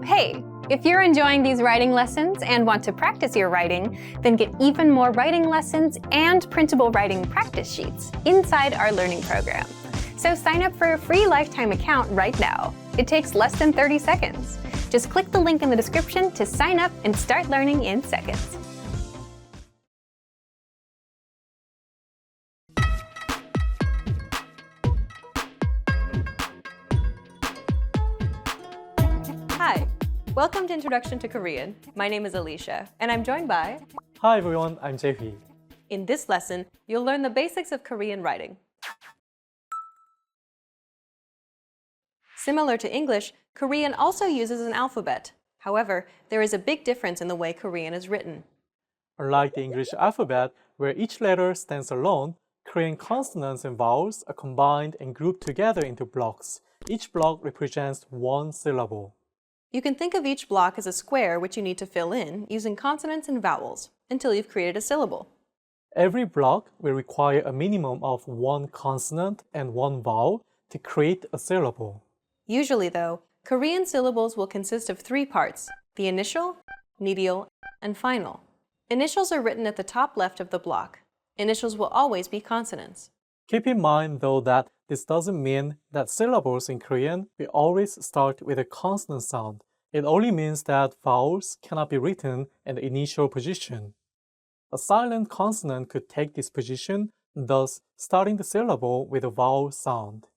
Hey, if you're enjoying these writing lessons and want to practice your writing, then get even more writing lessons and printable writing practice sheets inside our learning program. So sign up for a free lifetime account right now. It takes less than 30 seconds. Just click the link in the description to sign up and start learning in seconds. Hi, welcome to Introduction to Korean. My name is Alicia, and I'm joined by... Hi everyone, I'm Jae-hee. In this lesson, you'll learn the basics of Korean writing. Similar to English, Korean also uses an alphabet. However, there is a big difference in the way Korean is written. Unlike the English alphabet, where each letter stands alone, Korean consonants and vowels are combined and grouped together into blocks. Each block represents one syllable. You can think of each block as a square which you need to fill in using consonants and vowels until you've created a syllable. Every block will require a minimum of one consonant and one vowel to create a syllable. Usually, though, Korean syllables will consist of three parts: the initial, medial, and final. Initials are written at the top left of the block. Initials will always be consonants. Keep in mind, though, that this doesn't mean that syllables in Korean will always start with a consonant sound. It only means that vowels cannot be written in the initial position. A silent consonant could take this position, thus starting the syllable with a vowel sound.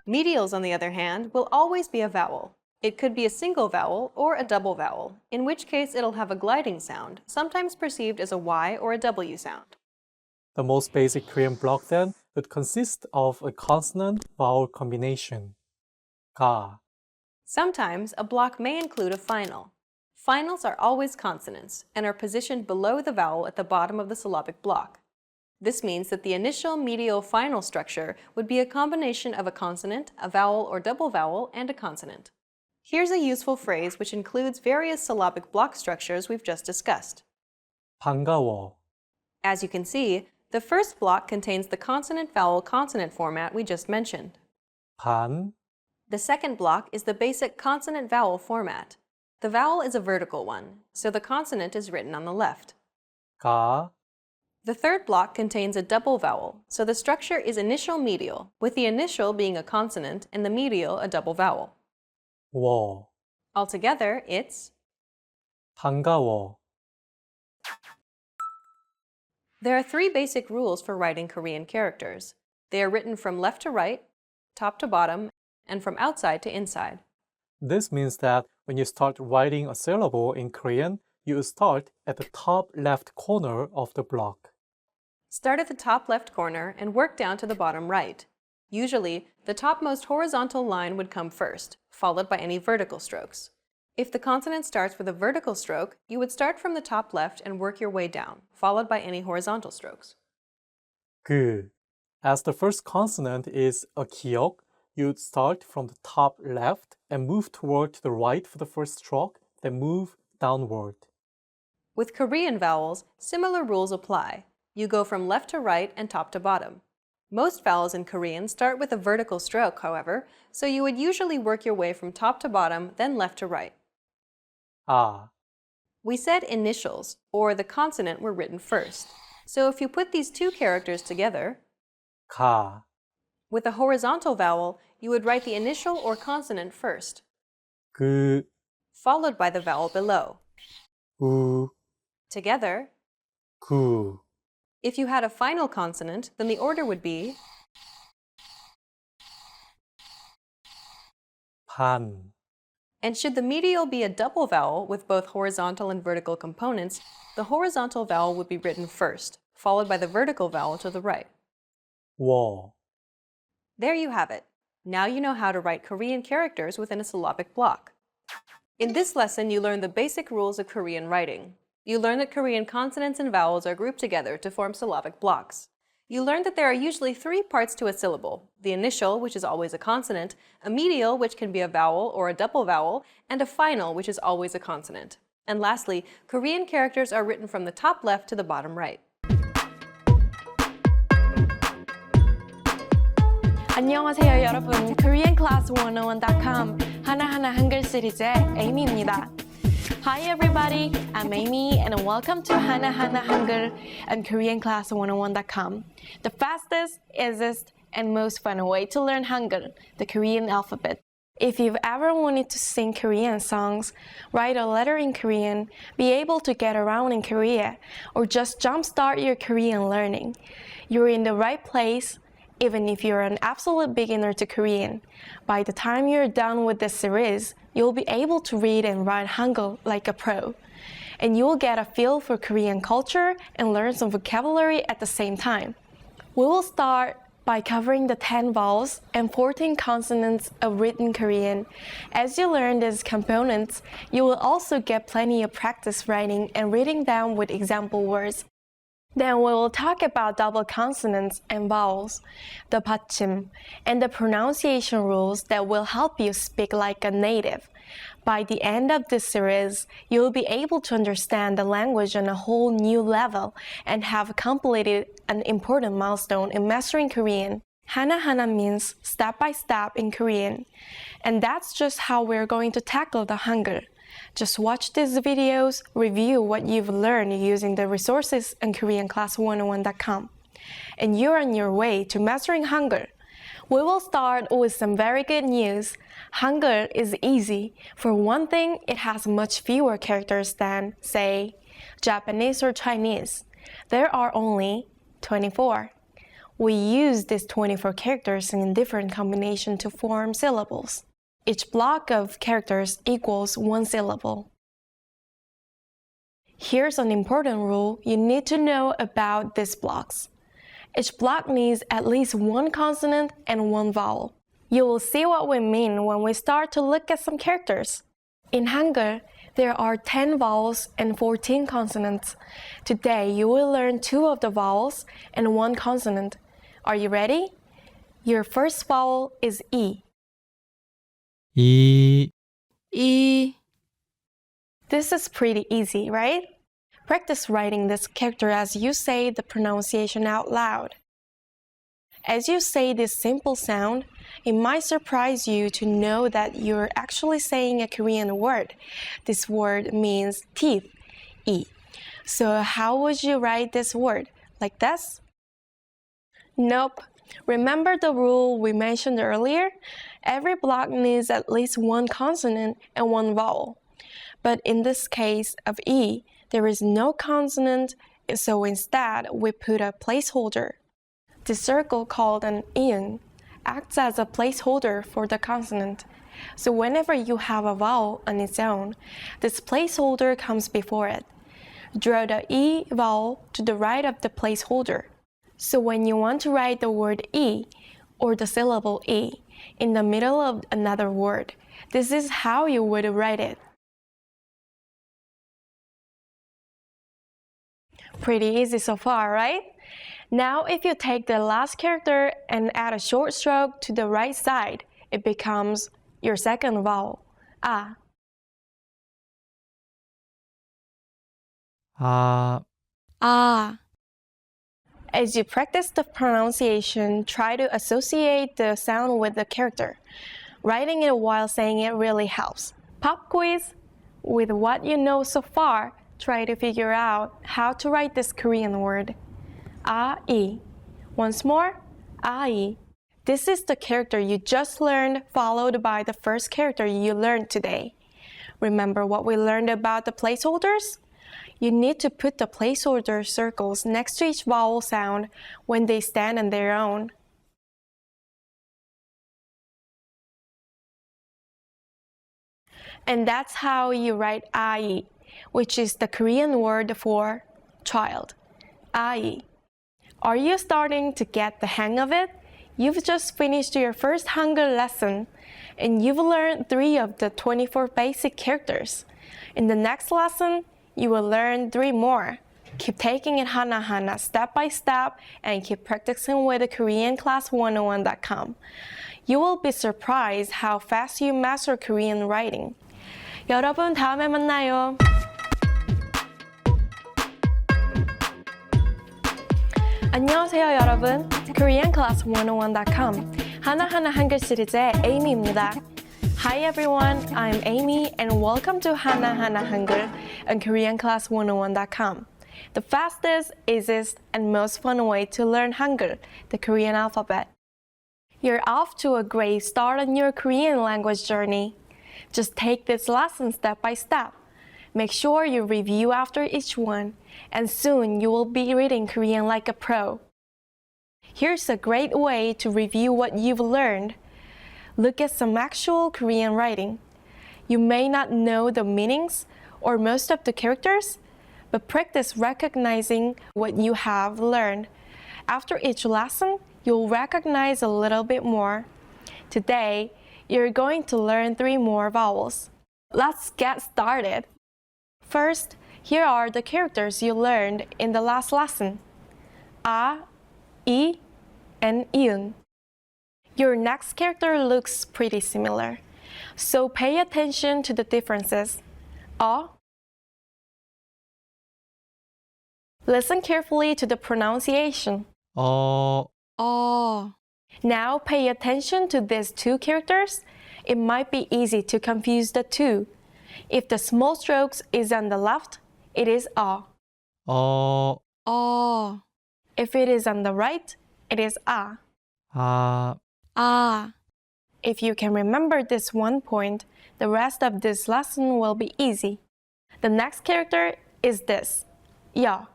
Medials, on the other hand, will always be a vowel. It could be a single vowel or a double vowel, in which case it'll have a gliding sound, sometimes perceived as a Y or a W sound. The most basic Korean block then would consist of a consonant-vowel combination. Ga. Sometimes a block may include a final. Finals are always consonants and are positioned below the vowel at the bottom of the syllabic block. This means that the initial, medial, final structure would be a combination of a consonant, a vowel or double vowel, and a consonant. Here's a useful phrase which includes various syllabic block structures we've just discussed. 반가워. As you can see, the first block contains the consonant-vowel-consonant format we just mentioned. 반. The second block is the basic consonant-vowel format. The vowel is a vertical one, so the consonant is written on the left. 가. The third block contains a double vowel, so the structure is initial-medial, with the initial being a consonant and the medial a double vowel. 워. Altogether, it's 반가워. There are three basic rules for writing Korean characters. They are written from left to right, top to bottom, and from outside to inside. This means that when you start writing a syllable in Korean, you start at the top left corner of the block. Start at the top left corner and work down to the bottom right. Usually, the topmost horizontal line would come first, followed by any vertical strokes. If the consonant starts with a vertical stroke, you would start from the top left and work your way down, followed by any horizontal strokes. 그. As the first consonant is a 기역, you'd start from the top left and move toward the right for the first stroke, then move downward. With Korean vowels, similar rules apply. You go from left to right and top to bottom. Most vowels in Korean start with a vertical stroke, however, so you would usually work your way from top to bottom, then left to right. 아. We said initials, or the consonant, were written first. So if you put these two characters together, 가. with a horizontal vowel, you would write the initial or consonant first, 그. followed by the vowel below. 우. Together, 구. if you had a final consonant, then the order would be 반. And should the medial be a double vowel with both horizontal and vertical components, the horizontal vowel would be written first, followed by the vertical vowel to the right. 워. There you have it. Now you know how to write Korean characters within a syllabic block. In this lesson, you learned the basic rules of Korean writing. You learned that Korean consonants and vowels are grouped together to form syllabic blocks. You learned that there are usually three parts to a syllable: the initial, which is always a consonant, a medial, which can be a vowel or a double vowel, and a final, which is always a consonant. And lastly, Korean characters are written from the top left to the bottom right. 안녕하세요 여러분. KoreanClass101.com 하나하나 한글 시리즈의 에이미입니다. Hi everybody, I'm Amy and welcome to 하나하나 한글 and KoreanClass101.com, the fastest, easiest, and most fun way to learn Hangul, the Korean alphabet. If you've ever wanted to sing Korean songs, write a letter in Korean, be able to get around in Korea, or just jumpstart your Korean learning, you're in the right place, even if you're an absolute beginner to Korean. By the time you're done with this series, you'll be able to read and write Hangul like a pro. And you'll get a feel for Korean culture and learn some vocabulary at the same time. We will start by covering the 10 vowels and 14 consonants of written Korean. As you learn these components, you will also get plenty of practice writing and reading them with example words. Then we will talk about double consonants and vowels, the 받침, and the pronunciation rules that will help you speak like a native. By the end of this series, you will be able to understand the language on a whole new level and have completed an important milestone in mastering Korean. 하나하나 means step by step in Korean. And that's just how we're going to tackle the Hangul. Just watch these videos, review what you've learned using the resources on KoreanClass101.com. And you're on your way to mastering Hangul. We will start with some very good news. Hangul is easy. For one thing, it has much fewer characters than, say, Japanese or Chinese. There are only 24. We use these 24 characters in different combinations to form syllables. Each block of characters equals one syllable. Here's an important rule you need to know about these blocks. Each block needs at least one consonant and one vowel. You will see what we mean when we start to look at some characters. In Hangul, there are 10 vowels and 14 consonants. Today, you will learn 2 of the vowels and 1 consonant. Are you ready? Your first vowel is E. E. This is pretty easy, right? Practice writing this character as you say the pronunciation out loud. As you say this simple sound, it might surprise you to know that you're actually saying a Korean word. This word means teeth, E. So how would you write this word? Like this? Nope. Remember the rule we mentioned earlier? Every block needs at least one consonant and one vowel. But in this case of E, there is no consonant, so instead we put a placeholder. The circle called an iung acts as a placeholder for the consonant. So whenever you have a vowel on its own, this placeholder comes before it. Draw the E vowel to the right of the placeholder. So when you want to write the word E, or the syllable E, in the middle of another word, this is how you would write it. Pretty easy so far, right? Now if you take the last character and add a short stroke to the right side, it becomes your second vowel, A. Ah. As you practice the pronunciation, try to associate the sound with the character. Writing it while saying it really helps. Pop quiz! With what you know so far, try to figure out how to write this Korean word. A-E. Once more, A-E. This is the character you just learned, followed by the first character you learned today. Remember what we learned about the placeholders? You need to put the placeholder circles next to each vowel sound when they stand on their own. And that's how you write ai, which is the Korean word for child. Ai. Are you starting to get the hang of it? You've just finished your first Hangul lesson, and you've learned 3 of the 24 basic characters. In the next lesson, you will learn 3 more. Keep taking it 하나하나 step by step and keep practicing with KoreanClass101.com. You will be surprised how fast you master Korean writing. 여러분, 다음에 만나요. 안녕하세요, 여러분. KoreanClass101.com 하나하나 한글 시리즈의 에이미입니다. Hi everyone, I'm Amy and welcome to Hana Hangul on KoreanClass101.com. The fastest, easiest, and most fun way to learn Hangul, the Korean alphabet. You're off to a great start on your Korean language journey. Just take this lesson step by step. Make sure you review after each one, and soon you will be reading Korean like a pro. Here's a great way to review what you've learned. Look at some actual Korean writing. You may not know the meanings or most of the characters, but practice recognizing what you have learned. After each lesson, you'll recognize a little bit more. Today, you're going to learn 3 more vowels. Let's get started. First, here are the characters you learned in the last lesson. A, I, and iun. Your next character looks pretty similar, so pay attention to the differences. A. Listen carefully to the pronunciation. 어, Now pay attention to these 2 characters. It might be easy to confuse the 2. If the small strokes is on the left, it is A. 어, If it is on the right, it is A. If you can remember this one point, the rest of this lesson will be easy. The next character is this, Ya.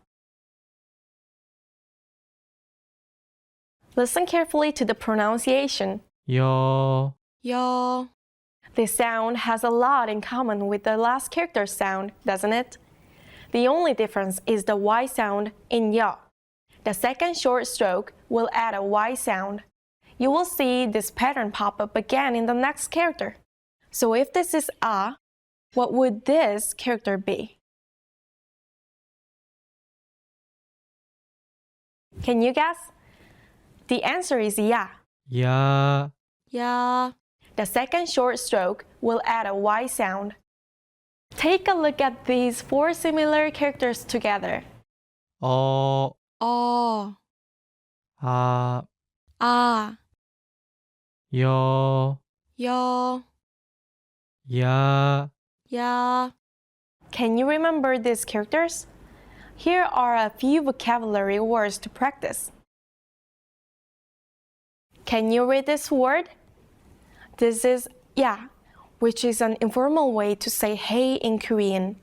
Listen carefully to the pronunciation. 여, This sound has a lot in common with the last character's sound, doesn't it? The only difference is the Y sound in Ya. The second short stroke will add a Y sound. You will see this pattern pop up again in the next character. So if this is A, what would this character be? Can you guess? The answer is Ya. 야, The second short stroke will add a Y sound. Take a look at these 4 similar characters together. 어, 아, 여, 야, Can you remember these characters? Here are a few vocabulary words to practice. Can you read this word? This is ya, which is an informal way to say hey in Korean.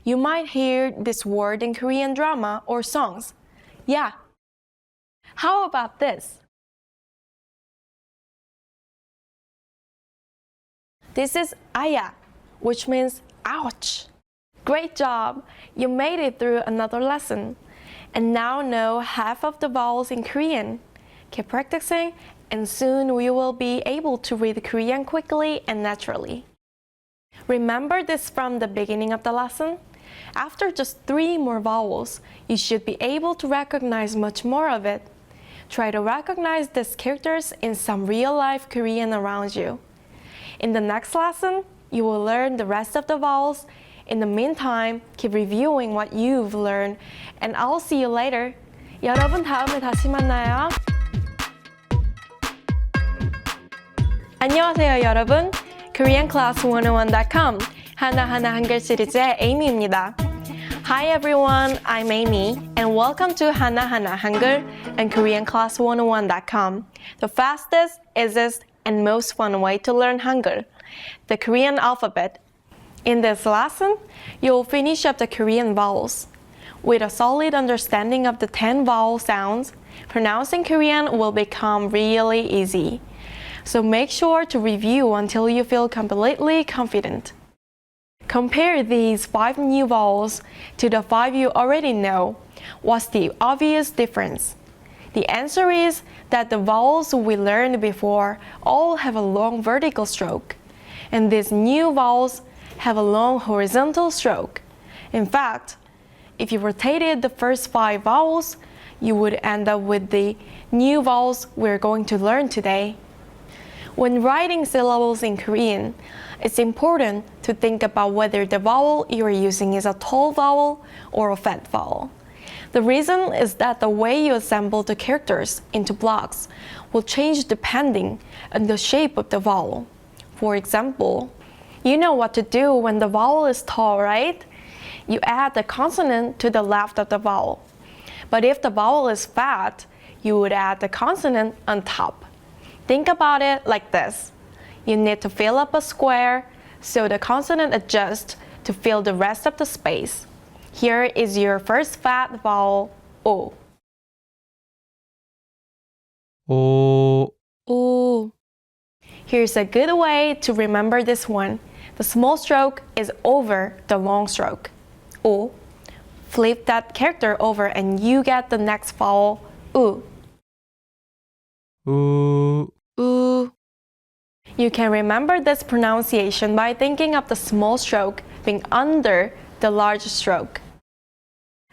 You might hear this word in Korean drama or songs. Ya. How about this? This is aya, which means ouch. Great job! You made it through another lesson and now know half of the vowels in Korean. Keep practicing and soon we will be able to read Korean quickly and naturally. Remember this from the beginning of the lesson? After just 3 more vowels, you should be able to recognize much more of it. Try to recognize these characters in some real-life Korean around you. In the next lesson, you will learn the rest of the vowels. In the meantime, keep reviewing what you've learned, and I'll see you later. 여러분 다음에 다시 만나요. 안녕하세요, 여러분. KoreanClass101.com 하나하나 한글 시리즈의 Amy입니다. Hi everyone, I'm Amy, and welcome to 하나하나 한글 and KoreanClass101.com, the fastest, easiest, and most fun way to learn Hangul, the Korean alphabet. In this lesson, you'll finish up the Korean vowels. With a solid understanding of the 10 vowel sounds, pronouncing Korean will become really easy. So make sure to review until you feel completely confident. Compare these 5 new vowels to the 5 you already know. What's the obvious difference? The answer is that the vowels we learned before all have a long vertical stroke, and these new vowels have a long horizontal stroke. In fact, if you rotated the first 5 vowels, you would end up with the new vowels we're going to learn today. When writing syllables in Korean, it's important to think about whether the vowel you're using is a tall vowel or a fat vowel. The reason is that the way you assemble the characters into blocks will change depending on the shape of the vowel. For example, you know what to do when the vowel is tall, right? You add the consonant to the left of the vowel. But if the vowel is fat, you would add the consonant on top. Think about it like this. You need to fill up a square, so the consonant adjusts to fill the rest of the space. Here is your first fat vowel, O. 오, 오, Here's a good way to remember this one. The small stroke is over the long stroke. O. Flip that character over and you get the next vowel, U. 우, 우, You can remember this pronunciation by thinking of the small stroke being under the large stroke.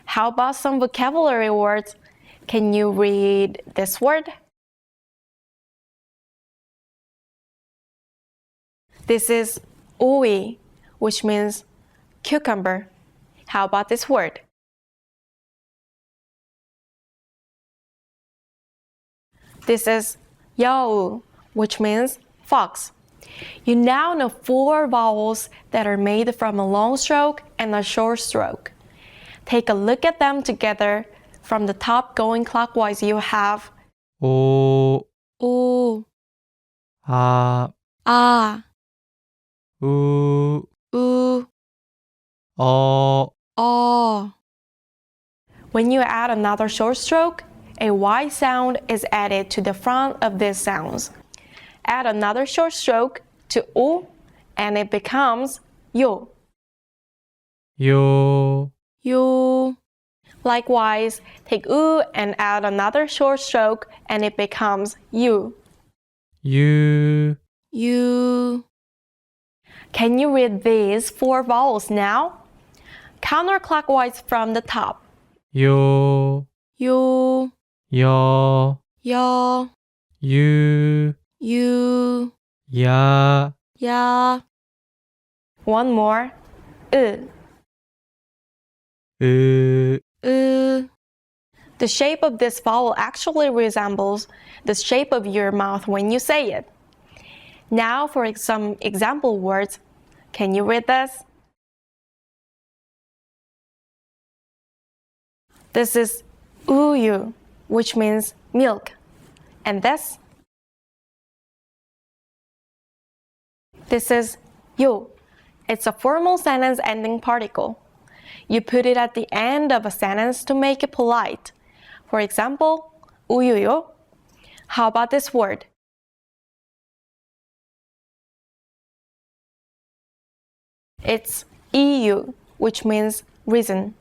How about some vocabulary words? Can you read this word? This is 오이, which means cucumber. How about this word? This is 여우, which means fox. You now know 4 vowels that are made from a long stroke and a short stroke. Take a look at them together. From the top going clockwise, you have 오, 오, 아, 아, 우, 우, 어. When you add another short stroke, a Y sound is added to the front of these sounds. Add another short stroke to U and it becomes 요. 요, 요, Likewise, take U and add another short stroke and it becomes 유. 유, 유, Can you read these 4 vowels now? Counterclockwise from the top. 요, 요, 여, 여, 유, 유, 야, 야, One more. 으. 으, 으, The shape of this vowel actually resembles the shape of your mouth when you say it. Now for some example words. Can you read this? This is 우유, which means milk. And this? This is 요. It's a formal sentence ending particle. You put it at the end of a sentence to make it polite. For example, 우유요. How about this word? It's 이유, which means reason.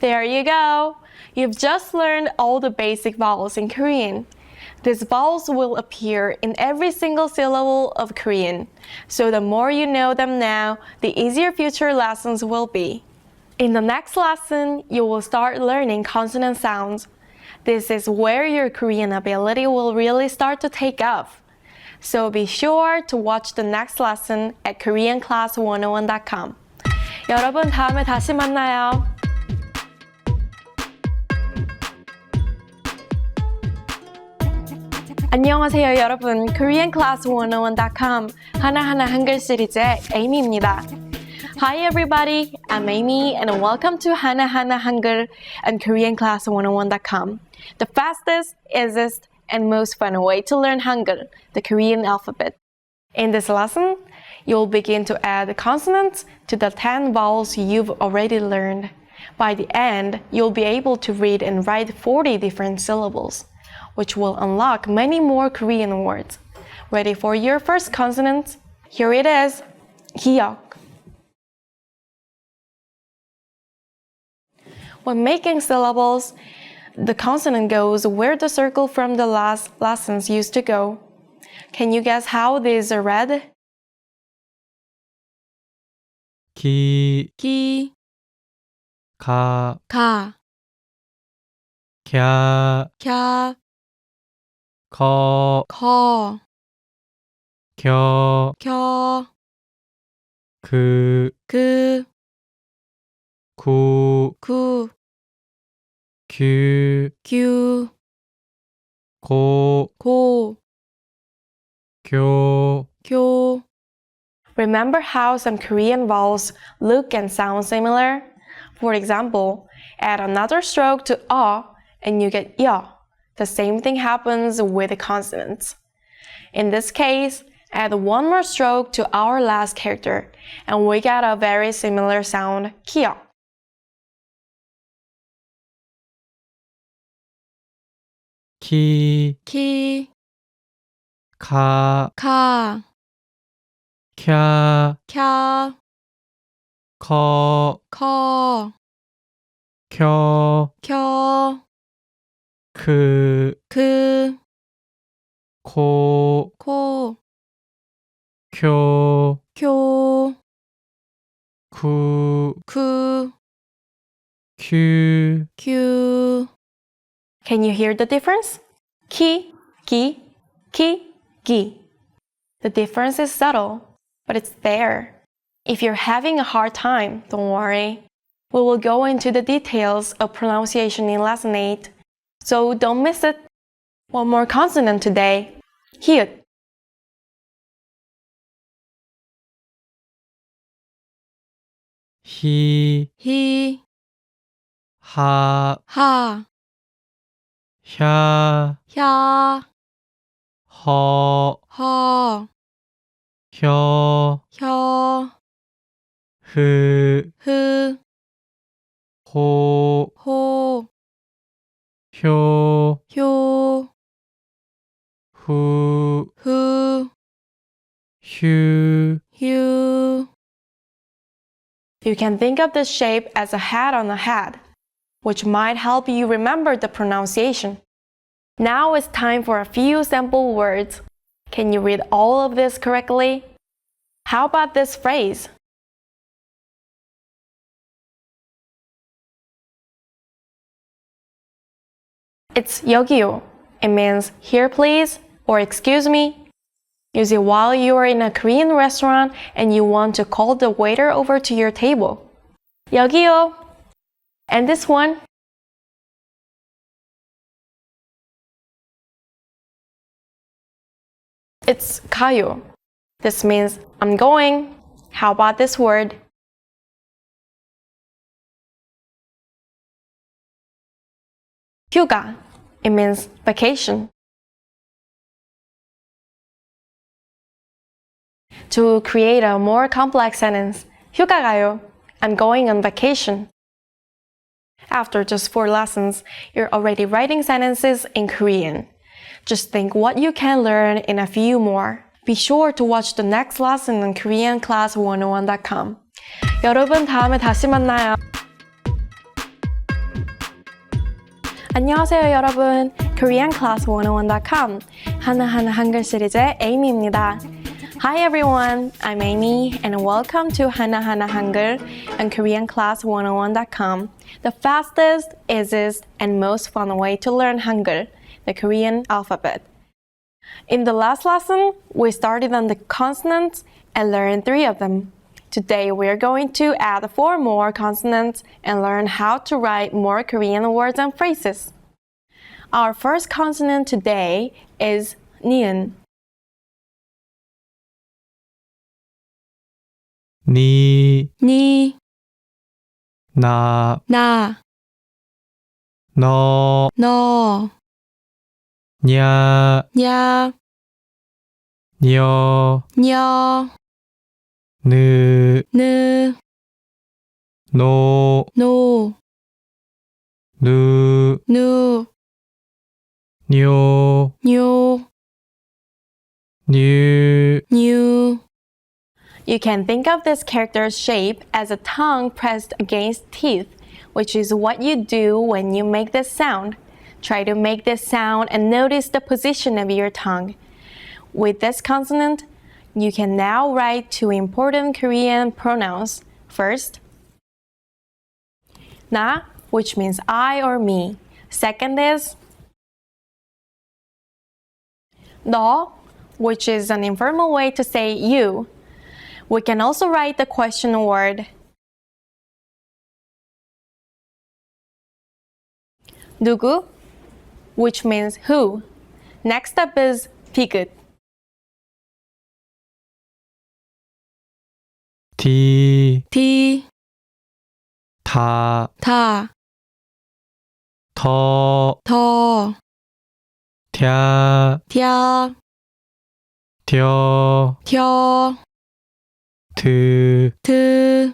There you go. You've just learned all the basic vowels in Korean. These vowels will appear in every single syllable of Korean. So the more you know them now, the easier future lessons will be. In the next lesson, you will start learning consonant sounds. This is where your Korean ability will really start to take off. So be sure to watch the next lesson at koreanclass101.com. 여러분, 다음에 다시 만나요. 안녕하세요, 여러분. koreanclass101.com 하나하나 한글 시리즈의 에이미입니다. Hi everybody, I'm Amy and welcome to 하나하나 한글 and koreanclass101.com, the fastest, easiest, and most fun way to learn Hangul, the Korean alphabet. In this lesson, you'll begin to add consonants to the 10 vowels you've already learned. By the end, you'll be able to read and write 40 different syllables, which will unlock many more Korean words. Ready for your first consonant? Here it is, 기억. When making syllables, the consonant goes where the circle from the last lessons used to go. Can you guess how these are read? 기, 기, 가, 가, 갸, 캬, 거, 커, 겨, 켜, 그, 그, 구, 구, 규, 규, 고, 고, 교, 교, Remember how some Korean vowels look and sound similar? For example, add another stroke to a and you get ya. The same thing happens with the consonants. In this case, add one more stroke to our last character and we get a very similar sound, kia. 키, 키, 가, 카, 캬, 캬, 커, 커, 켜, 켜, 크, 그, 코, 코, 쿄, 쿄, 쿠, 구, 큐, 큐. Can you hear the difference? Ki, ki, ki, gi. The difference is subtle, but it's there. If you're having a hard time, don't worry. We will go into the details of pronunciation in lesson 8, so don't miss it. One more consonant today, hyut. 히, 히, 하, 하, 혀, 혀, 허, 허, 혀, 혀, 흐, 흐, 호, 호, 효, 효, 후, 후, 휴, 휴. You can think of this shape as a hat on a hat, which might help you remember the pronunciation. Now it's time for a few sample words. Can you read all of this correctly? How about this phrase? It's 여기요. It means here please or excuse me. Use it while you are in a Korean restaurant and you want to call the waiter over to your table. 여기요. And this one. It's 가요. This means I'm going. How about this word? 휴가. It means vacation. To create a more complex sentence, 휴가 가요. I'm going on vacation. After just 4 lessons, you're already writing sentences in Korean. Just think what you can learn in a few more. Be sure to watch the next lesson on KoreanClass101.com. 여러분, 다음에 다시 만나요. 안녕하세요, 여러분. KoreanClass101.com 하나하나 한글 시리즈의 에이미입니다. Hi everyone, I'm Amy and welcome to 하나하나 한글 on KoreanClass101.com, the fastest, easiest, and most fun way to learn Hangul, the Korean alphabet. In the last lesson, we started on the consonants and learned 3 of them. Today, we're going to add 4 more consonants and learn how to write more Korean words and phrases. Our first consonant today is ni은. 니, 니, 나, 나, 너, 너, 냐, 냐, 녀, 녀, 느, 느, 노, 노, 누, 누, 뇨, 뉴, 뉴, 뉴. You can think of this character's shape as a tongue pressed against teeth, which is what you do when you make this sound. Try to make this sound and notice the position of your tongue. With this consonant, you can now write 2 important Korean pronouns. First, 나, which means I or me. Second is 너, which is an informal way to say you. We can also write the question word 누구, which means who. Next up is 비긋. 디, 디, 다, 다, 더, 더, 嗲, 嗲, 뎌, 텨, 드, 드,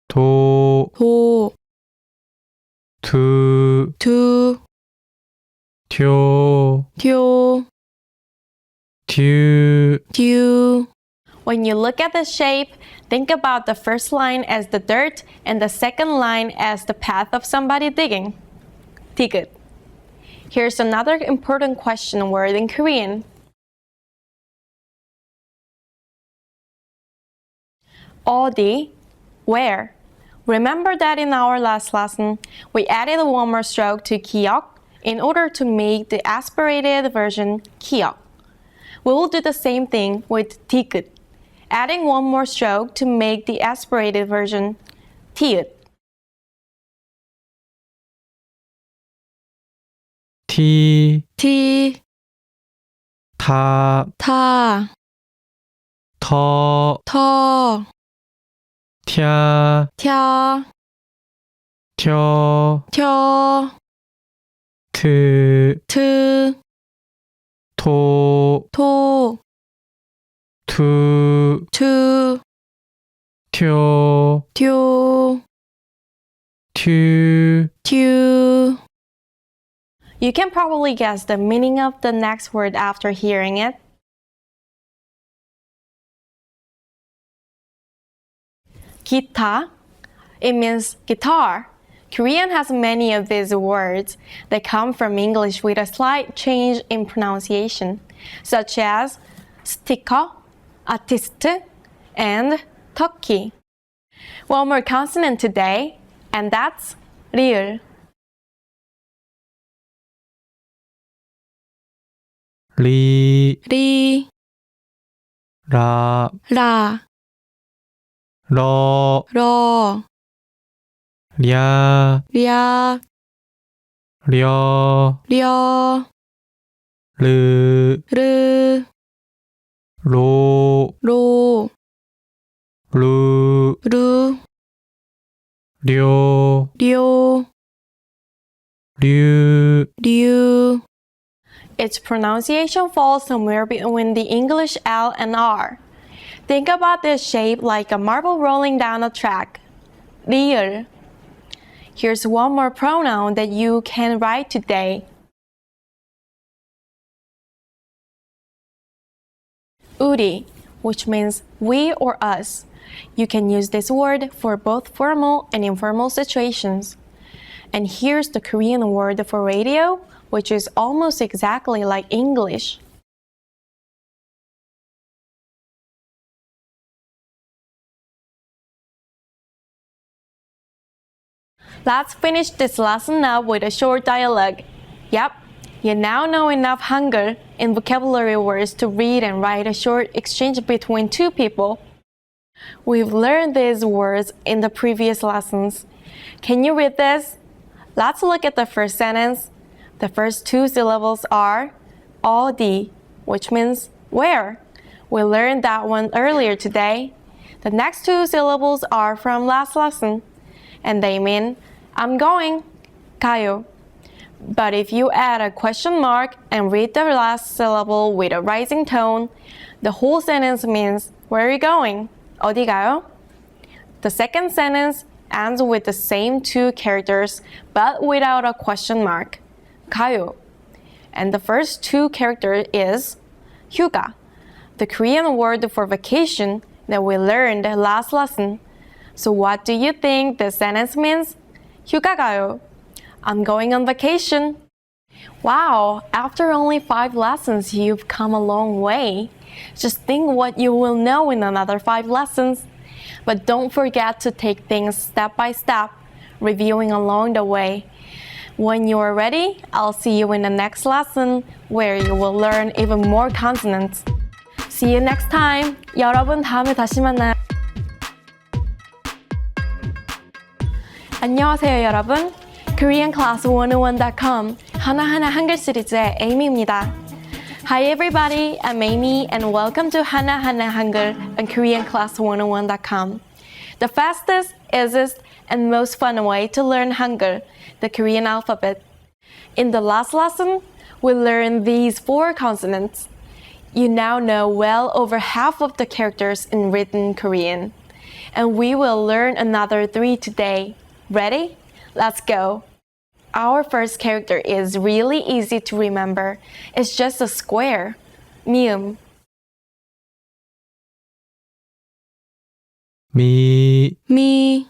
도, 도, 두, 두, 튜, 튜, 듀. 듀. When you look at the shape, think about the first line as the dirt and the second line as the path of somebody digging. 디귿. Here's another important question word in Korean. 어디, where. Remember that in our last lesson, we added one more stroke to 기억 in order to make the aspirated version 기억. We will do the same thing with 디귿, adding one more stroke to make the aspirated version 디귿. 티, 티, 타, 타, 터, 터, 튀, 튀, 텨, 텨, 트, 트, 토, 토, 투, 투, 튀, 튜, 튜. 튜. You can probably guess the meaning of the next word after hearing it. 기타. It means guitar. Korean has many of these words that come from English with a slight change in pronunciation, such as sticker, artist, and turkey. One more consonant today, and that's 리을. 리, 리, 라, 라, 러, 러, 랴, 랴, 려, 려, 르, 르, 로, 로, 루, 루, 료, 료, 류. 류. Its pronunciation falls somewhere between the English L and R. Think about this shape like a marble rolling down a track. 리을. Here's one more pronoun that you can write today. 우리, which means we or us. You can use this word for both formal and informal situations. And here's the Korean word for radio, which is almost exactly like English. Let's finish this lesson up with a short dialogue. Yep, you now know enough Hangul and vocabulary words to read and write a short exchange between two people. We've learned these words in the previous lessons. Can you read this? Let's look at the first sentence. The first two syllables are 어디, which means where. We learned that one earlier today. The next two syllables are from last lesson, and they mean I'm going, 가요. But if you add a question mark and read the last syllable with a rising tone, the whole sentence means where are you going? 어디 가요? The second sentence ends with the same two characters but without a question mark. 가요. And the first two characters is 휴가, the Korean word for vacation that we learned last lesson. So what do you think the sentence means? 휴가 가요. I'm going on vacation. Wow, after only 5 lessons, you've come a long way. Just think what you will know in another 5 lessons. But don't forget to take things step by step, reviewing along the way. When you are ready, I'll see you in the next lesson where you will learn even more consonants. See you next time. 여러분 다음에 다시 만나요. 안녕하세요, 여러분. KoreanClass101.com 하나하나 한글 시리즈의 에이미입니다. Hi everybody, I'm Amy and welcome to Hana Hangul on KoreanClass101.com. The fastest, easiest, and most fun way to learn Hangul, the Korean alphabet. In the last lesson, we learned these 4 consonants. You now know well over half of the characters in written Korean. And we will learn another 3 today. Ready? Let's go! Our first character is really easy to remember. It's just a square. 미음. 미, 미,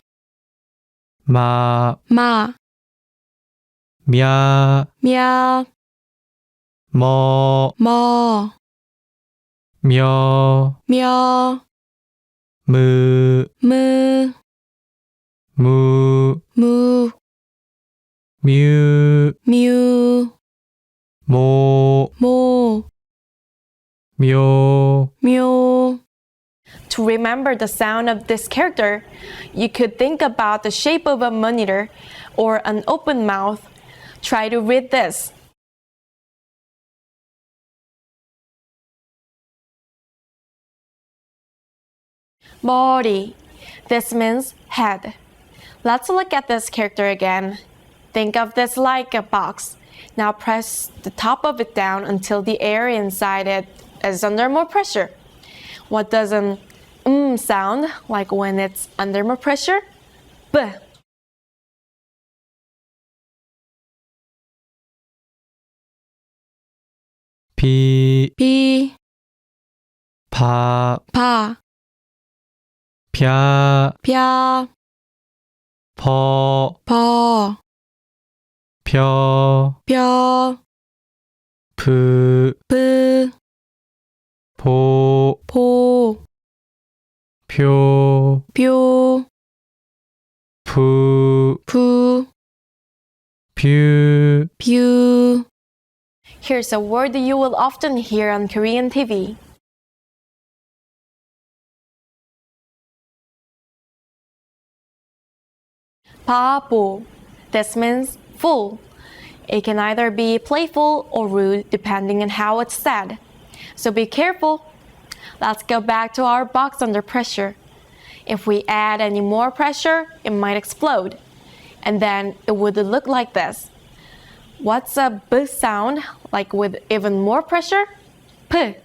마, 마, 냐, 며, 머, 머, 며, 며, 무, 무, 무, 무, 뮤, 뮤, 모, 모, 묘. 묘. To remember the sound of this character, you could think about the shape of a monitor or an open mouth. Try to read this. 머리. This means head. Let's look at this character again. Think of this like a box. Now press the top of it down until the air inside it is under more pressure. What does an sound like when it's under more pressure? B. 비, 비, 바, 바, 벼, 벼, 버, 버, 벼, 벼, 브, 브, 보, 보, 표, 표, 부, 부, 뷰. 뷰. Here's a word you will often hear on Korean TV. 바보. This means fool. It can either be playful or rude depending on how it's said. So be careful. Let's go back to our box under pressure. If we add any more pressure, it might explode. And then it would look like this. What's a B sound like with even more pressure? P.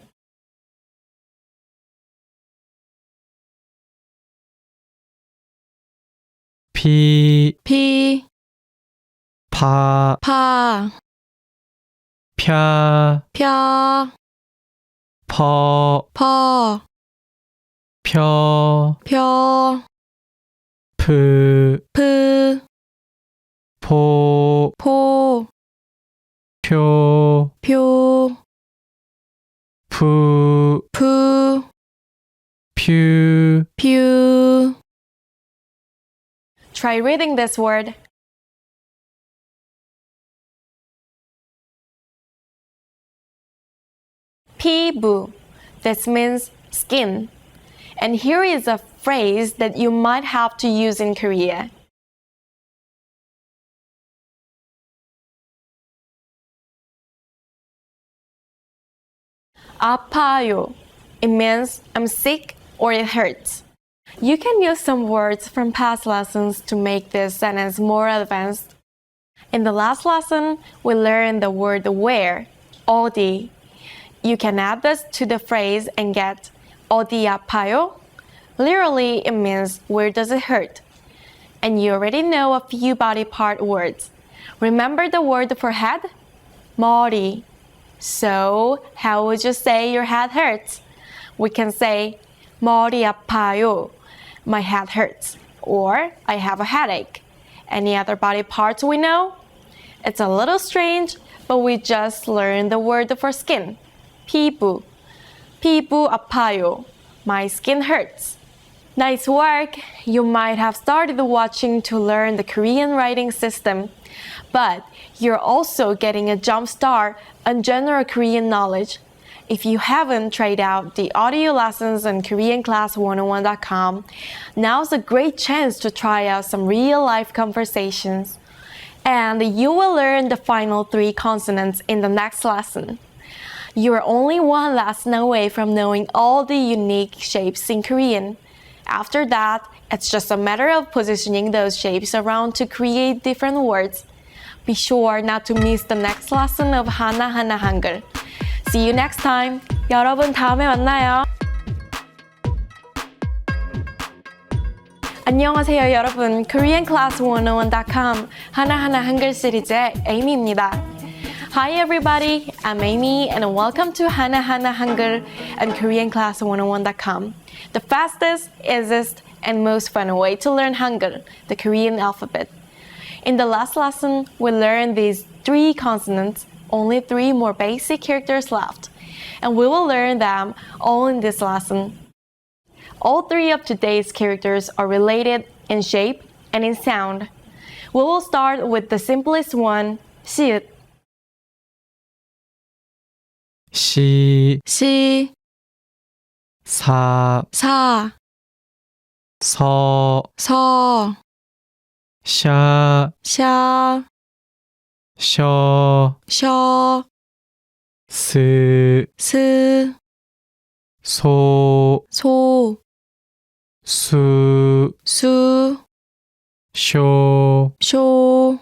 피, 피, 파, 파, 펴, 펴, 퍼, 퍼, 펴, 펴, 프, 프, 포, 포, 표, 표, 푸, 푸, 퓨. 퓨. Try reading this word. 피부. This means skin. And here is a phrase that you might have to use in Korea. 아파요. It means I'm sick or it hurts. You can use some words from past lessons to make this sentence more advanced. In the last lesson, we learned the word where, 어디. You can add this to the phrase and get 어디 아파요? Literally, it means where does it hurt? And you already know a few body part words. Remember the word for head? 머리. So, how would you say your head hurts? We can say 머리 아파요. My head hurts. Or I have a headache. Any other body parts we know? It's a little strange, but we just learned the word for skin. 피부. 피부 아파요. My skin hurts. Nice work! You might have started watching to learn the Korean writing system, but you're also getting a jump start on general Korean knowledge. If you haven't tried out the audio lessons on KoreanClass101.com, now's a great chance to try out some real-life conversations. And you will learn the final 3 consonants in the next lesson. You are only one lesson away from knowing all the unique shapes in Korean. After that, it's just a matter of positioning those shapes around to create different words. Be sure not to miss the next lesson of 하나하나 한글. See you next time. 여러분 다음에 만나요. 안녕하세요 여러분. koreanclass101.com 하나하나 한글 시리즈의 에이미입니다. Hi everybody, I'm Amy and welcome to 하나하나 한글 and koreanclass101.com, the fastest, easiest, and most fun way to learn Hangul, the Korean alphabet. In the last lesson, we learned these 3 consonants, only 3 more basic characters left, and we will learn them all in this lesson. All 3 of today's characters are related in shape and in sound. We will start with the simplest one, 시읒. 시, 시, 사, 사, 서, 서, 샤, 샤, 셔, 셔, 스, 스, 소, 소, 수, 수, 쇼, 쇼,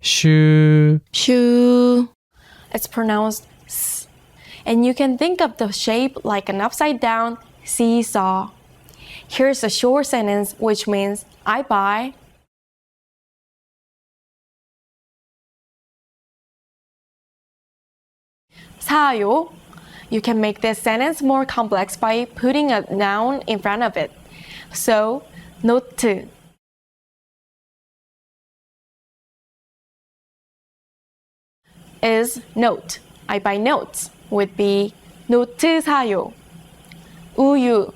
슈. 슈. It's pronounced s, and you can think of the shape like an upside down seesaw. Here's a short sentence which means I buy 사요. You can make this sentence more complex by putting a noun in front of it. So, 노트. Is note. I buy notes would be 노트 사요. 우유.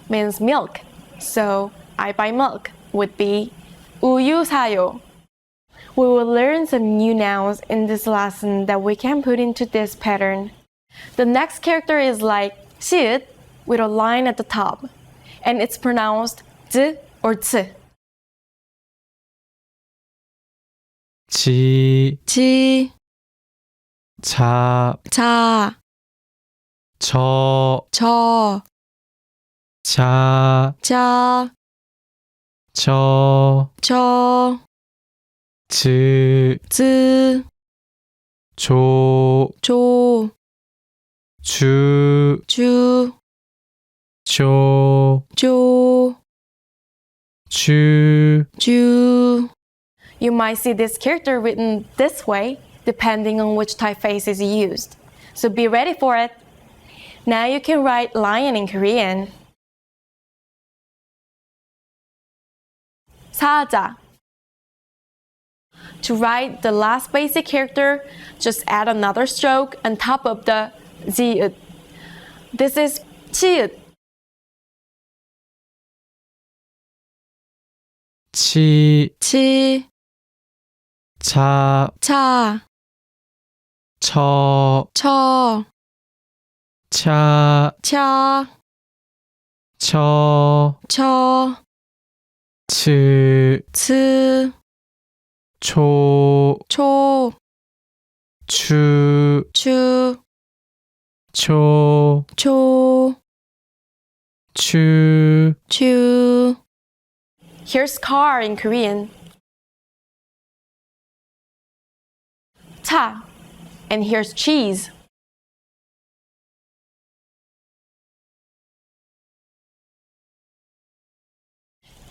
Means milk. So I buy milk would be 우유 사요. We will learn some new nouns in this lesson that we can put into this pattern. The next character is like 시읒 with a line at the top, and it's pronounced 즈 or 츠. 지, 지, 자, 자, 저, 저, 자, 자, 저, 저, 즈, 즈, 조, 조, 주, 주, 조, 조, 주. 주. You might see this character written this way depending on which typeface is used. So be ready for it. Now you can write lion in Korean. 사자. To write the last basic character, just add another stroke on top of the 지읒. This is 치읒. 치, 치, 차, 차, 처, 처, 차, 차, 처, 처, 츠, 츠, 초, 초, 추, 추, 초, 초, 추. 추. Here's car in Korean. 차. And here's cheese.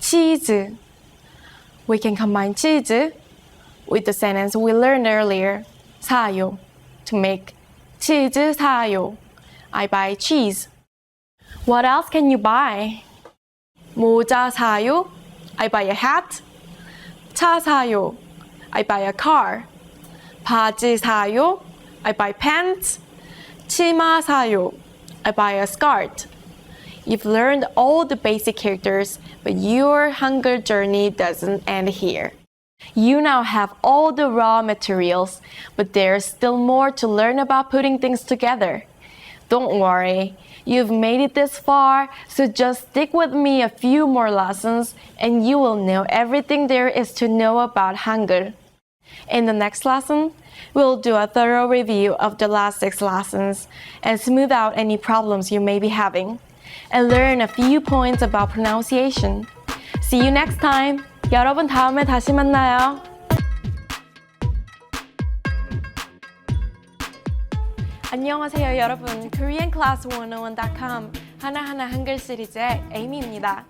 치즈. We can combine 치즈 with the sentence we learned earlier, 사요, to make 치즈 사요. I buy cheese. What else can you buy? 모자 사요. I buy a hat. 차 사요. I buy a car. 바지 사요. I buy pants. 치마 사요. I buy a skirt. You've learned all the basic characters, but your Hangul journey doesn't end here. You now have all the raw materials, but there's still more to learn about putting things together. Don't worry, you've made it this far, so just stick with me a few more lessons and you will know everything there is to know about Hangul. In the next lesson, we'll do a thorough review of the last 6 lessons and smooth out any problems you may be having, and learn a few points about pronunciation. See you next time! 여러분 다음에 다시 만나요. 안녕하세요 여러분. koreanclass101.com 하나하나 한글 시리즈의 에이미입니다.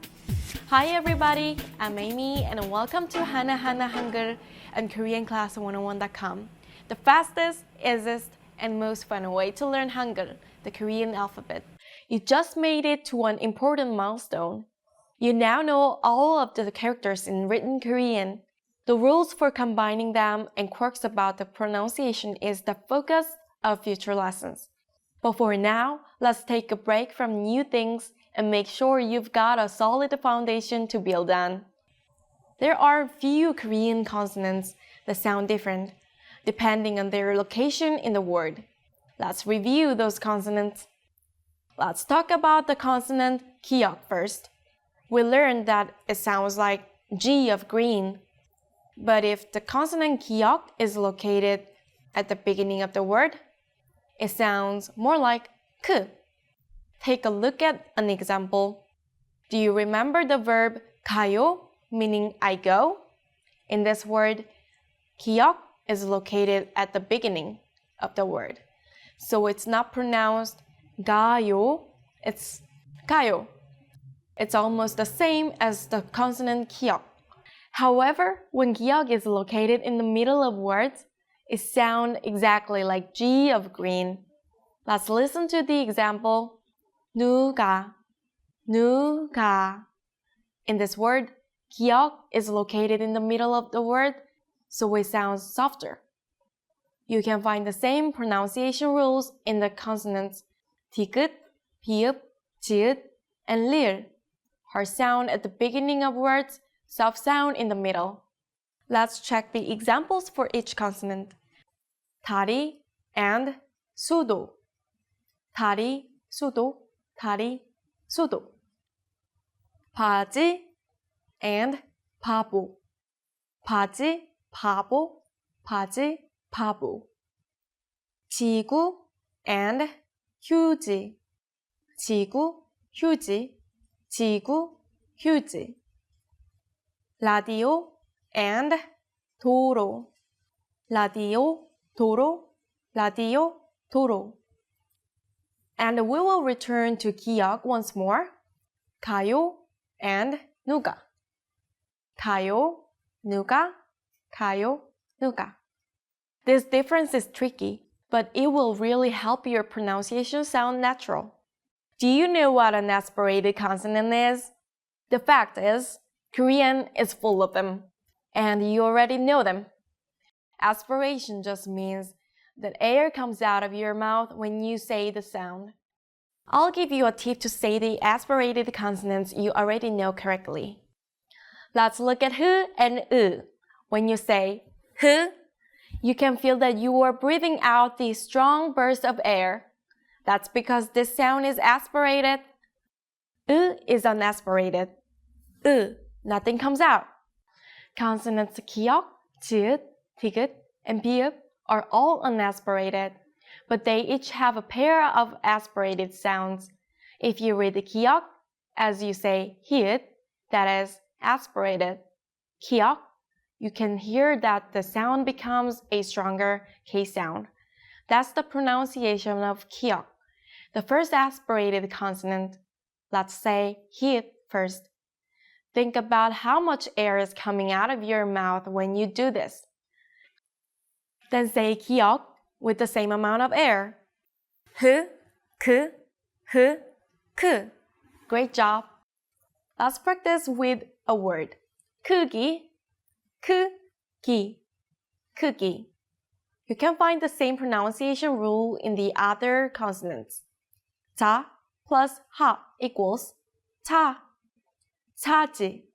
Hi everybody, I'm Amy and welcome to 하나하나 한글 and koreanclass101.com, the fastest, easiest, and most fun way to learn Hangul, the Korean alphabet. You just made it to an important milestone. You now know all of the characters in written Korean. The rules for combining them and quirks about the pronunciation is the focus of future lessons. But for now, let's take a break from new things and make sure you've got a solid foundation to build on. There are few Korean consonants that sound different, depending on their location in the word. Let's review those consonants. Let's talk about the consonant kiok first. We learned that it sounds like G of green. But if the consonant kiok is located at the beginning of the word, it sounds more like k. Take a look at an example. Do you remember the verb 가요, meaning I go? In this word, kiok is located at the beginning of the word. So it's not pronounced 가요, it's 가요. It's almost the same as the consonant kiok. However, when kiok is located in the middle of words, it sounds exactly like G of green. Let's listen to the example. 누가, 누가. In this word, kiok is located in the middle of the word, so it sounds softer. You can find the same pronunciation rules in the consonants 디귿, 비읍, 지읒, and 리을. Hard sound at the beginning of words, soft sound in the middle. Let's check the examples for each consonant. 다리 and 수도. 다리, 수도, 다리, 수도. 바지 and 바보. 바지, 바보, 바지, 바보. 지구 and 휴지. 지구, 휴지, 지구, 휴지. 라디오 and 도로. 라디오, 도로, 라디오, 도로. And we will return to 기억 once more. 가요 and 누가. 가요, 누가, 가요, 누가. This difference is tricky, but it will really help your pronunciation sound natural. Do you know what an aspirated consonant is? The fact is, Korean is full of them, and you already know them. Aspiration just means that air comes out of your mouth when you say the sound. I'll give you a tip to say the aspirated consonants you already know correctly. Let's look at h and u. When you say h, you can feel that you are breathing out the strong burst of air. That's because this sound is aspirated. U is unaspirated. Nothing comes out. Consonants 기역, 지읒, 디귿, and 비읍 are all unaspirated, but they each have a pair of aspirated sounds. If you read the 기역 as you say 히읗, that is aspirated, 기역, you can hear that the sound becomes a stronger K sound. That's the pronunciation of 기역, the first aspirated consonant. Let's say 히읗 first. Think about how much air is coming out of your mouth when you do this. Then say 기역 with the same amount of air. h, k, h, k. Great job. Let's practice with a word. 크기, 크기, 크기. You can find the same pronunciation rule in the other consonants. 자 plus 하 equals 차, 차지.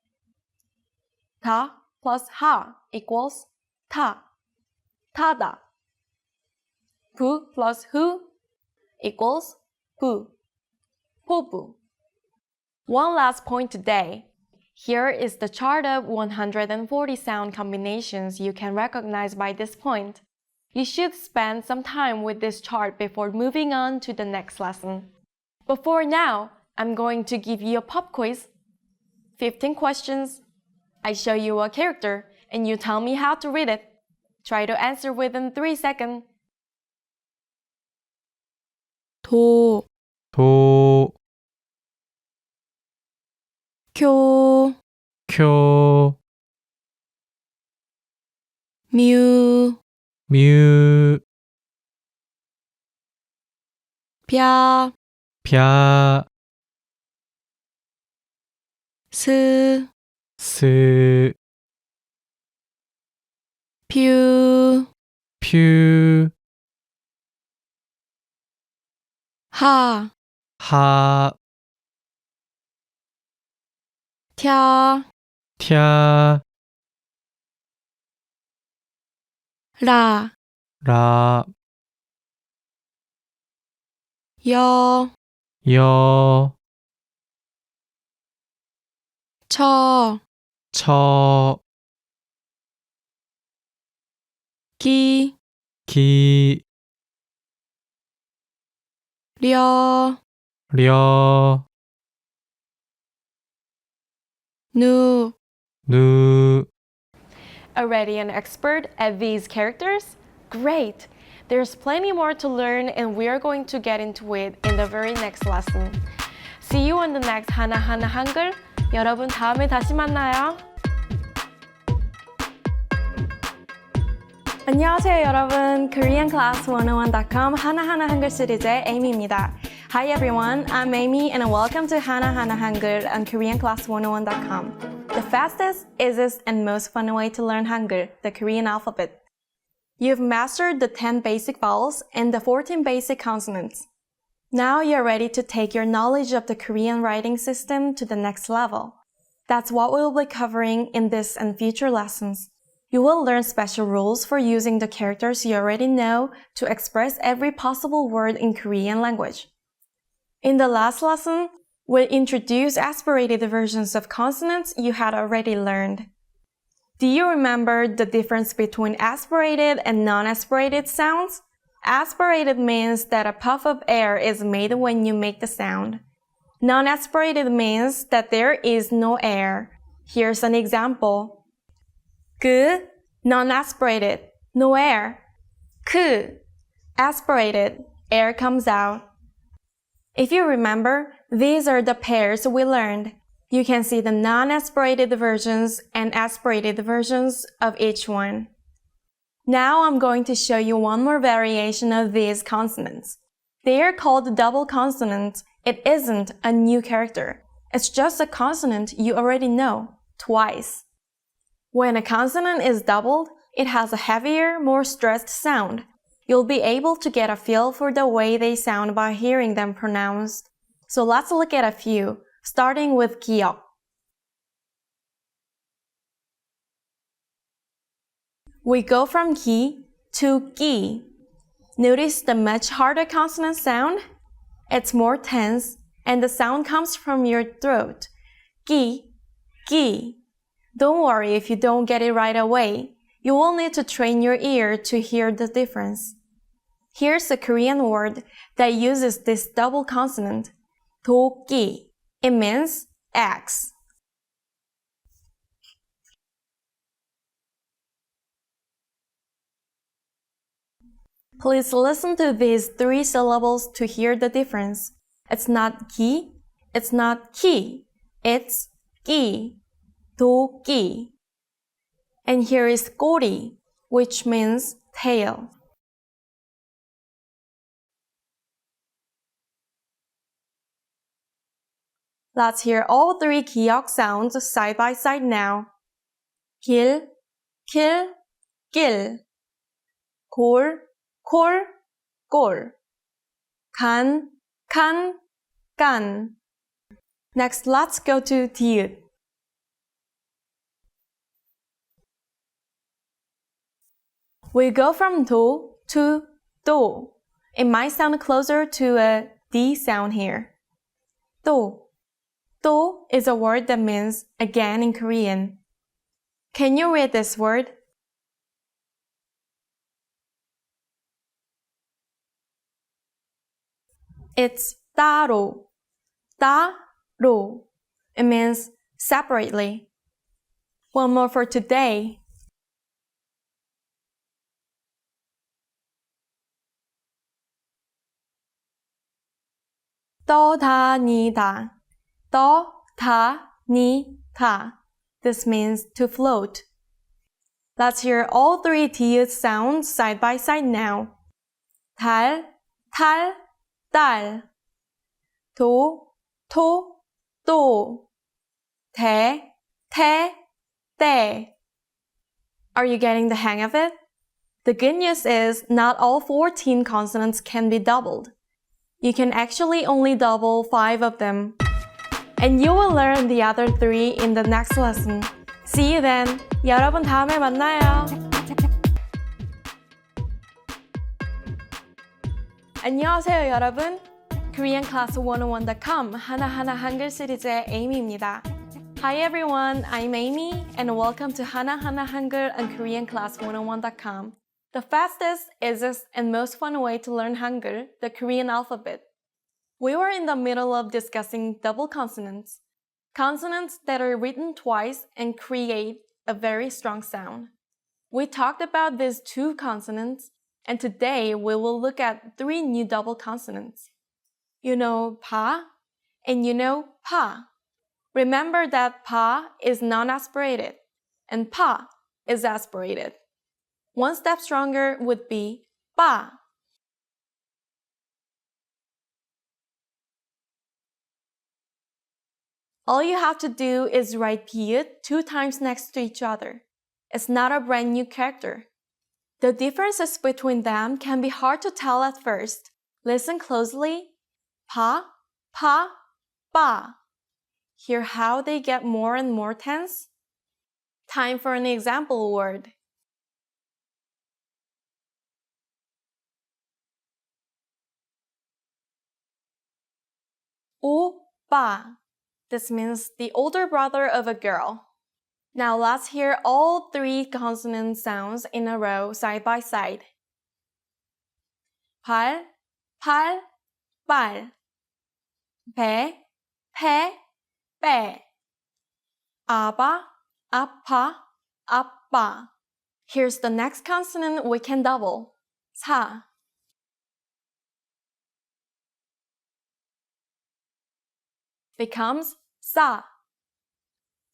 다 plus 하 equals 타, 타다. 부 plus 후 equals 부, 포부. One last point today. Here is the chart of 140 sound combinations you can recognize by this point. You should spend some time with this chart before moving on to the next lesson. But for now, I'm going to give you a pop quiz. 15 questions. I show you a character and you tell me how to read it. Try to answer within 3 seconds. 도, 도, 쿄, 쿄, 뮤, 뮤, 벼, 벼, 스, 스, 퓨, 퓨, 하, 하, 튀, 튀, 라, 라, 여, 여, 처, 처, 기, 기, 려, 려, 누. 누. Already an expert at these characters? Great! There's plenty more to learn and we are going to get into it in the very next lesson. See you on the next 하나하나 한글. 여러분 다음에 다시 만나요. 안녕하세요 여러분. KoreanClass101.com 하나하나 한글 시리즈의 Amy입니다. Hi everyone, I'm Amy and welcome to 하나하나 한글 on KoreanClass101.com. The fastest, easiest, and most fun way to learn Hangul, the Korean alphabet. You've mastered the 10 basic vowels and the 14 basic consonants. Now you're ready to take your knowledge of the Korean writing system to the next level. That's what we'll be covering in this and future lessons. You will learn special rules for using the characters you already know to express every possible word in Korean language. In the last lesson, we introduced aspirated versions of consonants you had already learned. Do you remember the difference between aspirated and non-aspirated sounds? Aspirated means that a puff of air is made when you make the sound. Non-aspirated means that there is no air. Here's an example. 그, non-aspirated, no air. 그, aspirated, air comes out. If you remember, these are the pairs we learned. You can see the non-aspirated versions and aspirated versions of each one. Now I'm going to show you one more variation of these consonants. They are called double consonants. It isn't a new character. It's just a consonant you already know, twice. When a consonant is doubled, it has a heavier, more stressed sound. You'll be able to get a feel for the way they sound by hearing them pronounced. So let's look at a few, starting with 기억. We go from 기 to 기. Notice the much harder consonant sound? It's more tense, and the sound comes from your throat. 기, 기. Don't worry if you don't get it right away. You will need to train your ear to hear the difference. Here's a Korean word that uses this double consonant, 도끼. It means axe. Please listen to these 3 syllables to hear the difference. It's not 기, it's not 키, it's 끼, 도끼. And here is 꼬리, which means tail. Let's hear all 3 기억 sounds side by side now. 길, 킬, 길. 골, 콜, 골. 간, 칸, 간. Next, let's go to 디귿. We go from 도 to 도. It might sound closer to a D sound here. 또. 또 is a word that means again in Korean. Can you read this word? It's 따로. 따로. It means separately. One more for today. 떠다니다. 떠다니다. This means to float. Let's hear all three T sounds side by side now. 달, 탈, 딸. 도, 토, 또. 대, 태, 때. Are you getting the hang of it? The good news is not all 14 consonants can be doubled. You can actually only double 5 of them. And you will learn the other 3 in the next lesson. See you then. 여러분 다음에 만나요. 안녕하세요 여러분. KoreanClass101.com 하나하나 한글 시리즈의 에이미입니다. Hi everyone, I'm Amy and welcome to 하나하나 한글 on KoreanClass101.com. The fastest, easiest, and most fun way to learn Hangul, the Korean alphabet. We were in the middle of discussing double consonants. Consonants that are written twice and create a very strong sound. We talked about these 2 consonants, and today we will look at 3 new double consonants. You know pa, and you know pa. Remember that pa is non-aspirated, and pa is aspirated. One step stronger would be pa. All you have to do is write piut 2 times next to each other. It's not a brand new character. The differences between them can be hard to tell at first. Listen closely. Pa, pa, pa. Hear how they get more and more tense? Time for an example word. 오빠. This means the older brother of a girl. Now let's hear all 3 consonant sounds in a row side by side. 발, 팔, 빨. 배, 패, 빼. 아바, 아파, 아빠. Here's the next consonant we can double. 사. Becomes sa.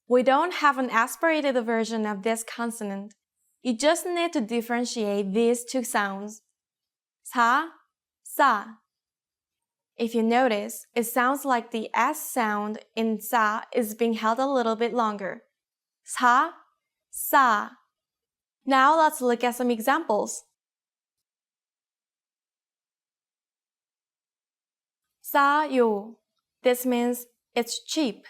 We don't have an aspirated version of this consonant. You just need to differentiate these 2 sounds. Sa, sa. If you notice, it sounds like the S sound in sa is being held a little bit longer. Sa, sa. Now let's look at some examples. 싸요. This means it's cheap.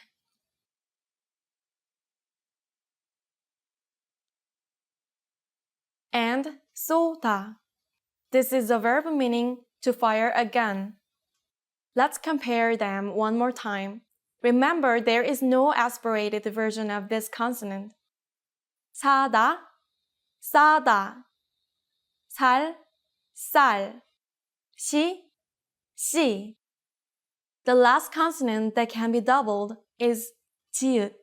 And 쏘다. This is a verb meaning to fire a gun. Let's compare them one more time. Remember, there is no aspirated version of this consonant. 사다, 싸다. 살, 쌀. 시, 씨. The last consonant that can be doubled is 지읒.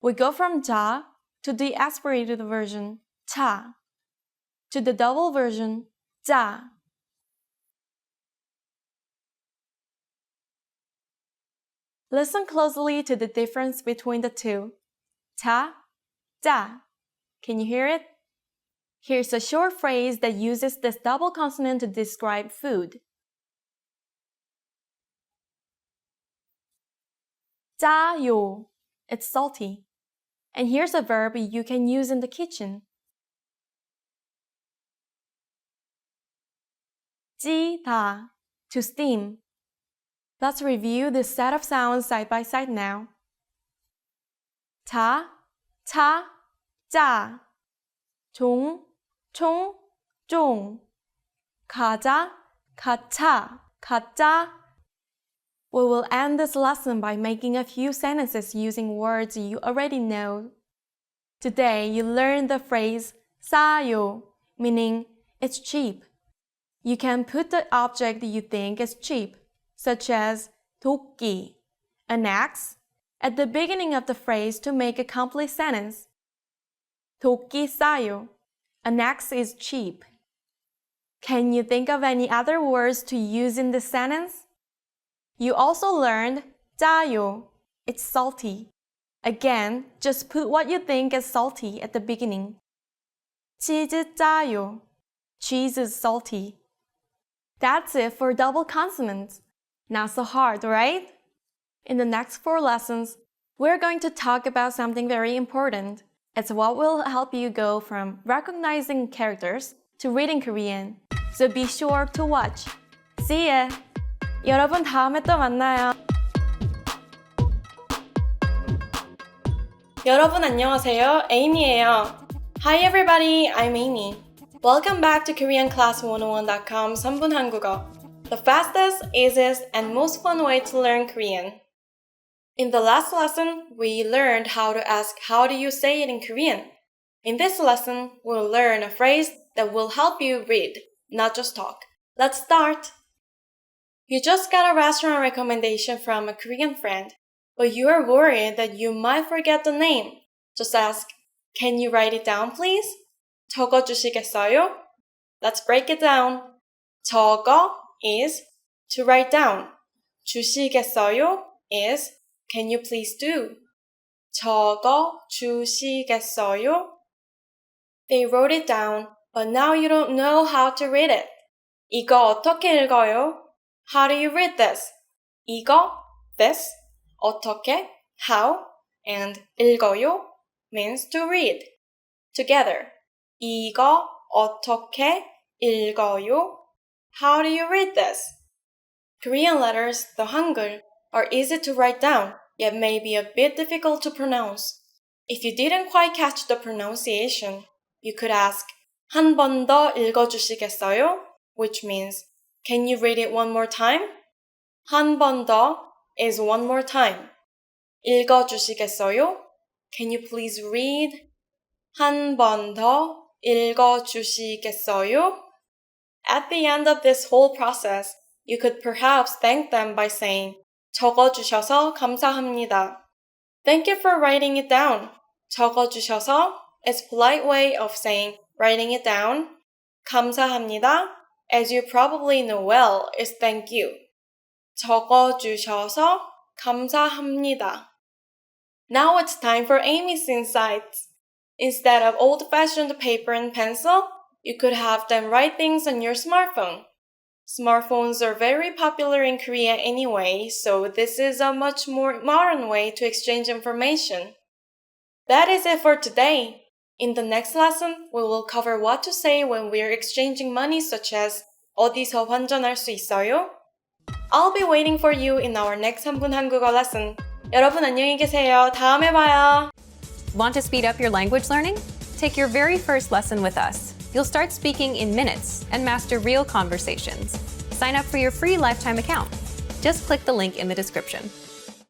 We go from 자 to the aspirated version, 차, to the double version, 짜. Listen closely to the difference between the 2. 차, 짜. Can you hear it? Here's a short phrase that uses this double consonant to describe food. 짜요. It's salty. And here's a verb you can use in the kitchen. 찌다. To steam. Let's review this set of sounds side by side now. 자, 차, 짜. 종, 총, 종. 가자, 가차, 가짜, We will end this lesson by making a few sentences using words you already know. Today, you learned the phrase 싸요, meaning it's cheap. You can put the object you think is cheap, such as 도끼, an axe, at the beginning of the phrase to make a complete sentence. 도끼 싸요, an axe is cheap. Can you think of any other words to use in this sentence? You also learned 짜요, it's salty. Again, just put what you think is salty at the beginning. 치즈 짜요, cheese is salty. That's it for double consonants. Not so hard, right? In the next 4 lessons, we're going to talk about something very important. It's what will help you go from recognizing characters to reading Korean. So be sure to watch. See ya! 여러분 다음에 또 만나요. 여러분 안녕하세요. Amy예요. Hi everybody, I'm Amy. Welcome back to KoreanClass101.com 3분 한국어. The fastest, easiest, and most fun way to learn Korean. In the last lesson, we learned how to ask how do you say it in Korean. In this lesson, we'll learn a phrase that will help you read, not just talk. Let's start! You just got a restaurant recommendation from a Korean friend, but you are worried that you might forget the name. Just ask, can you write it down please? 적어주시겠어요? Let's break it down. 적어 is to write down. 주시겠어요 is can you please do? 적어주시겠어요? They wrote it down, but now you don't know how to read it. 이거 어떻게 읽어요? How do you read this? 이거, this, 어떻게, how, and 읽어요 means to read. Together, 이거 어떻게 읽어요? How do you read this? Korean letters, the Hangul, are easy to write down, yet may be a bit difficult to pronounce. If you didn't quite catch the pronunciation, you could ask, 한 번 더 읽어주시겠어요? Which means, can you read it one more time? 한 번 더 is one more time. 읽어주시겠어요? Can you please read? 한 번 더 읽어주시겠어요? At the end of this whole process, you could perhaps thank them by saying, 적어주셔서 감사합니다. Thank you for writing it down. 적어주셔서 is a polite way of saying writing it down. 감사합니다, as you probably know well, is thank you. 적어주셔서 감사합니다. Now it's time for Amy's insights. Instead of old-fashioned paper and pencil, you could have them write things on your smartphone. Smartphones are very popular in Korea anyway, so this is a much more modern way to exchange information. That is it for today. In the next lesson, we will cover what to say when we're exchanging money such as 어디서 환전할 수 있어요? I'll be waiting for you in our next 3분 한국어 lesson. 여러분 안녕히 계세요. 다음에 봐요. Want to speed up your language learning? Take your very first lesson with us. You'll start speaking in minutes and master real conversations. Sign up for your free lifetime account. Just click the link in the description.